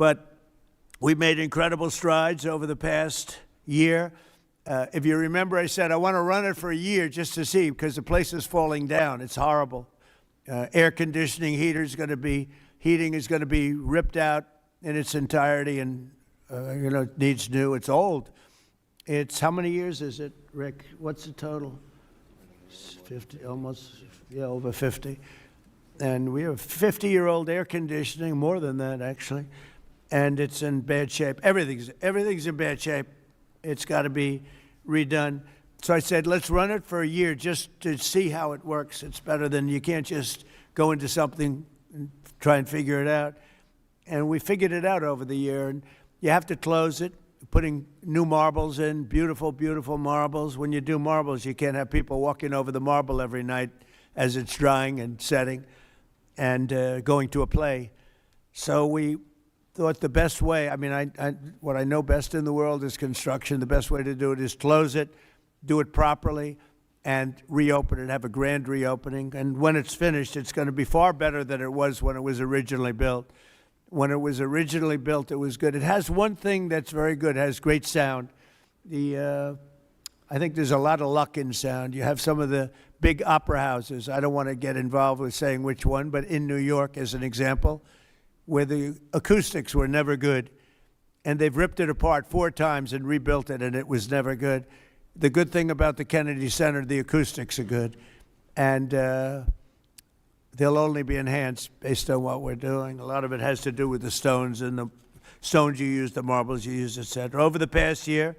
But we've made incredible strides over the past year. If you remember, I said I want to run it for a year just to see, because the place is falling down. It's horrible. Air conditioning, heating is going to be ripped out in its entirety, and it needs new. It's old. It's, how many years is it, Rick? What's the total? 50, almost, yeah, over 50. And we have 50-year-old air conditioning, more than that actually, and it's in bad shape. Everything's in bad shape. It's got to be redone. So I said, let's run it for a year just to see how it works. It's better than, you can't just go into something and try and figure it out. And we figured it out over the year. And you have to close it, putting new marbles in, beautiful, beautiful marbles. When you do marbles, you can't have people walking over the marble every night as it's drying and setting and going to a play. So we thought the best way, what I know best in the world is construction. The best way to do it is close it, do it properly, and reopen it, have a grand reopening. And when it's finished, it's going to be far better than it was when it was originally built. When it was originally built, it was good. It has one thing that's very good. It has great sound. I think there's a lot of luck in sound. You have some of the big opera houses. I don't want to get involved with saying which one, but in New York, as an example, where the acoustics were never good, and they've ripped it apart 4 times and rebuilt it, and it was never good. The good thing about the Kennedy Center, the acoustics are good, and they'll only be enhanced based on what we're doing. A lot of it has to do with the stones and the stones you use, the marbles you use, etc. Over the past year,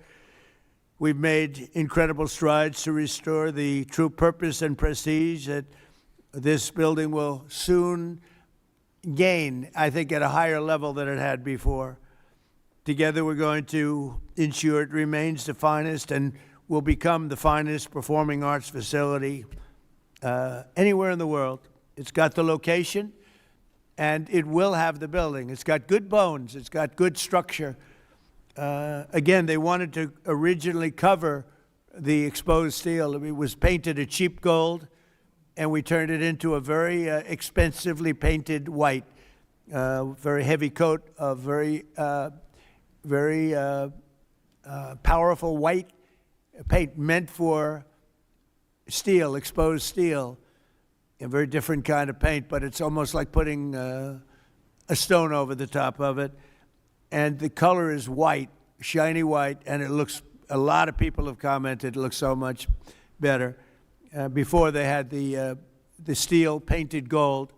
we've made incredible strides to restore the true purpose and prestige that this building will soon gain, I think, at a higher level than it had before. Together, we're going to ensure it remains the finest and will become the finest performing arts facility anywhere in the world. It's got the location, and it will have the building. It's got good bones. It's got good structure. Again, they wanted to originally cover the exposed steel. It was painted a cheap gold, and we turned it into a very expensively painted white, very heavy coat of very powerful white paint meant for steel, exposed steel. A very different kind of paint, but it's almost like putting a stone over the top of it. And the color is white, shiny white, and it looks, a lot of people have commented, it looks so much better. Before they had the steel painted gold,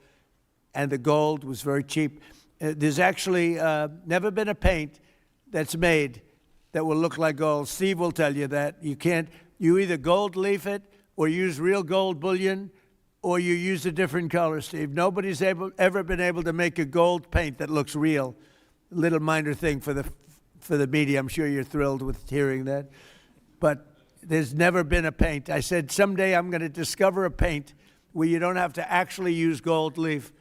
and the gold was very cheap. There's actually never been a paint that's made that will look like gold. Steve will tell you that. You either gold leaf it or use real gold bullion, or you use a different color, Steve. Nobody's ever been able to make a gold paint that looks real. A little minor thing for the media. I'm sure you're thrilled with hearing that. But there's never been a paint. I said someday I'm going to discover a paint where you don't have to actually use gold leaf.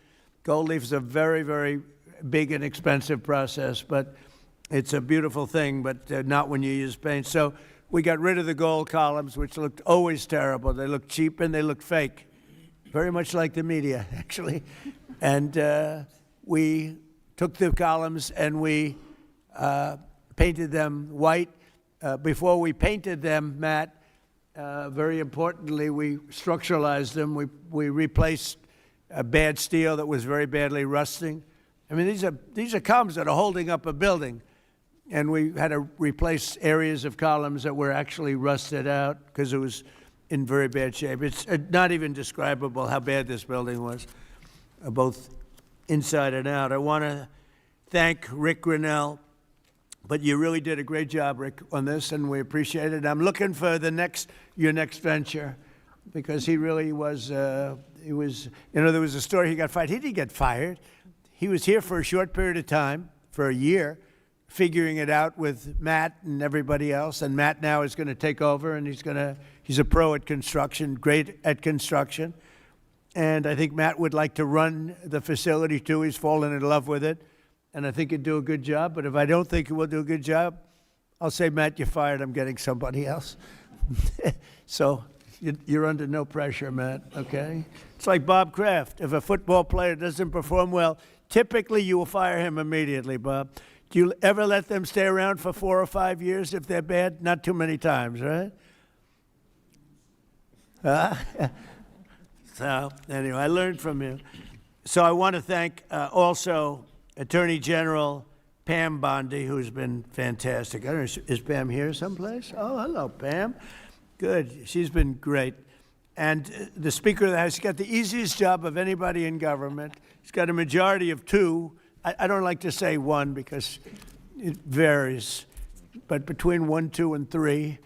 Gold leaf is a very, very big and expensive process, but it's a beautiful thing, but not when you use paint. So we got rid of the gold columns, which looked always terrible. They looked cheap and they looked fake. Very much like the media, actually. And we took the columns and we painted them white. Before we painted them, Matt, very importantly, we structuralized them. We replaced bad steel that was very badly rusting. I mean, these are columns that are holding up a building. And we had to replace areas of columns that were actually rusted out because it was in very bad shape. It's not even describable how bad this building was, both inside and out. I want to thank Rick Grinnell, but you really did a great job, Rick, on this, and we appreciate it. I'm looking for your next venture, because he really was, there was a story he got fired. He didn't get fired. He was here for a short period of time, for a year, figuring it out with Matt and everybody else, and Matt now is going to take over, and he's a pro at construction, great at construction, and I think Matt would like to run the facility too. He's fallen in love with it, and I think he'd do a good job, but if I don't think he will do a good job, I'll say, Matt, you're fired, I'm getting somebody else. So you're under no pressure, Matt, okay? It's like Bob Kraft. If a football player doesn't perform well, typically you will fire him immediately, Bob. Do you ever let them stay around for 4 or 5 years if they're bad? Not too many times, right? So anyway, I learned from you. So I want to thank also Attorney General Pam Bondi, who's been fantastic. I don't know, is Pam here someplace? Oh, hello, Pam. Good. She's been great. And the Speaker of the House, he's got the easiest job of anybody in government. He's got a majority of 2. I don't like to say 1 because it varies, but between 1, 2, and 3.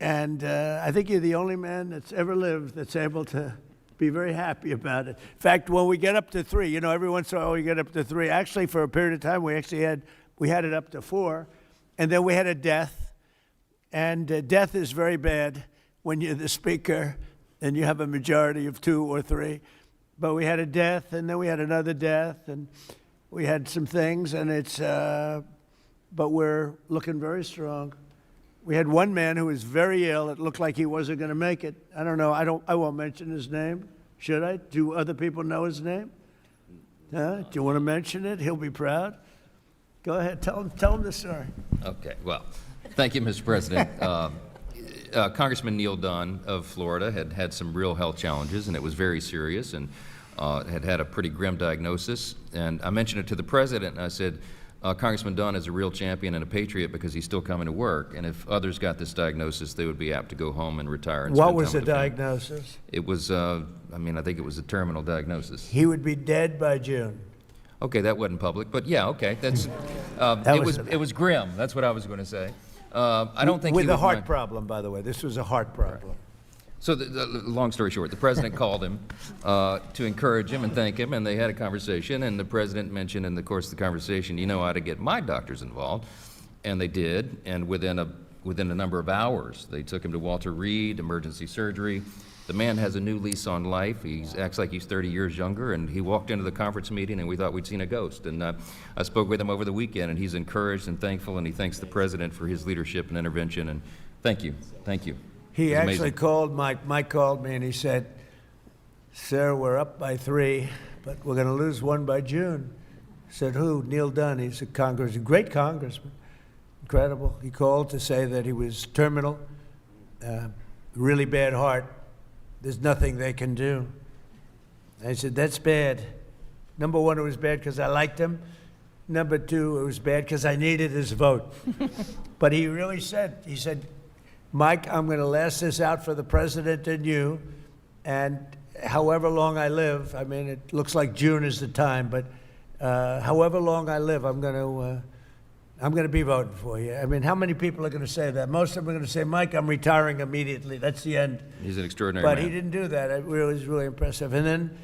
And I think you're the only man that's ever lived that's able to be very happy about it. In fact, when we get up to 3, you know, every once in a while we get up to 3. Actually, for a period of time, we had it up to 4, and then we had a death. And death is very bad when you're the Speaker and you have a majority of 2 or 3. But we had a death, and then we had another death, and we had some things, and but we're looking very strong. We had one man who was very ill. It looked like he wasn't going to make it. I don't know. I won't mention his name. Should I? Do other people know his name? Do you want to mention it? He'll be proud. Go ahead. Tell him the story. Okay. Well, thank you, Mr. President. Congressman Neil Dunn of Florida had some real health challenges, and it was very serious, and had a pretty grim diagnosis. And I mentioned it to the president, and I said, Congressman Dunn is a real champion and a patriot because he's still coming to work. And if others got this diagnosis, they would be apt to go home and retire. And what was the diagnosis? It was, I think it was a terminal diagnosis. He would be dead by June. Okay, that wasn't public, but yeah, okay, that's. It was grim. That's what I was going to say. I don't think with a heart problem, by the way. This was a heart problem. Right. So, long story short, the president called him to encourage him and thank him, and they had a conversation. And the president mentioned in the course of the conversation, you know how to get my doctors involved, and they did. And within a number of hours, they took him to Walter Reed Emergency Surgery. The man has a new lease on life. He acts like he's 30 years younger, and he walked into the conference meeting, and we thought we'd seen a ghost. And I spoke with him over the weekend, and he's encouraged and thankful, and he thanks the president for his leadership and intervention. And thank you. He actually called Mike. Mike called me and he said, "Sir, we're up by 3, but we're going to lose 1 by June." I said, "Who?" "Neil Dunn. He's a great congressman. Incredible." He called to say that he was terminal, really bad heart. There's nothing they can do. I said, "That's bad." Number 1, it was bad because I liked him. Number 2, it was bad because I needed his vote. But he really said, "Mike, I'm going to last this out for the president and you, and however long I live," I mean, it looks like June is the time, but however long I live, I'm going to be voting for you. I mean, how many people are going to say that? Most of them are going to say, "Mike, I'm retiring immediately. That's the end." He's an extraordinary man. But man. he didn't do that. It was really impressive. And then